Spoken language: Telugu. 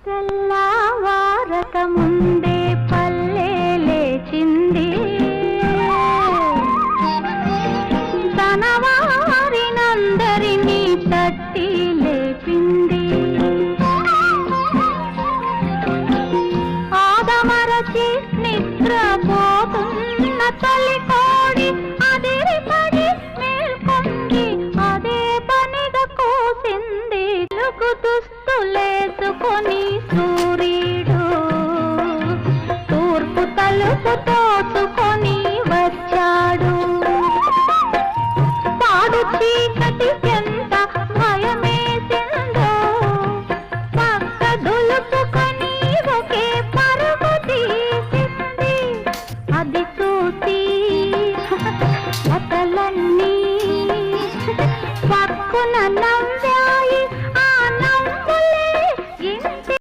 తెల్లవారక ముందే పల్లె లేచింది, తన వారినందరినీ తట్టి లేపింది. ఆదమరచి నిద్రపోతున్న తల్లి కోడి అదిరిపడి మేల్కొంది, అదే పనిగా కూసింది. తెలుగు దుస్తులేసుకొని సూర్యుడు తూర్పు తలుపు తోచుకొని వచ్చాడు. పాడు చీకటి ఎంత భయమేసిందో, పక్క దులుపుకొని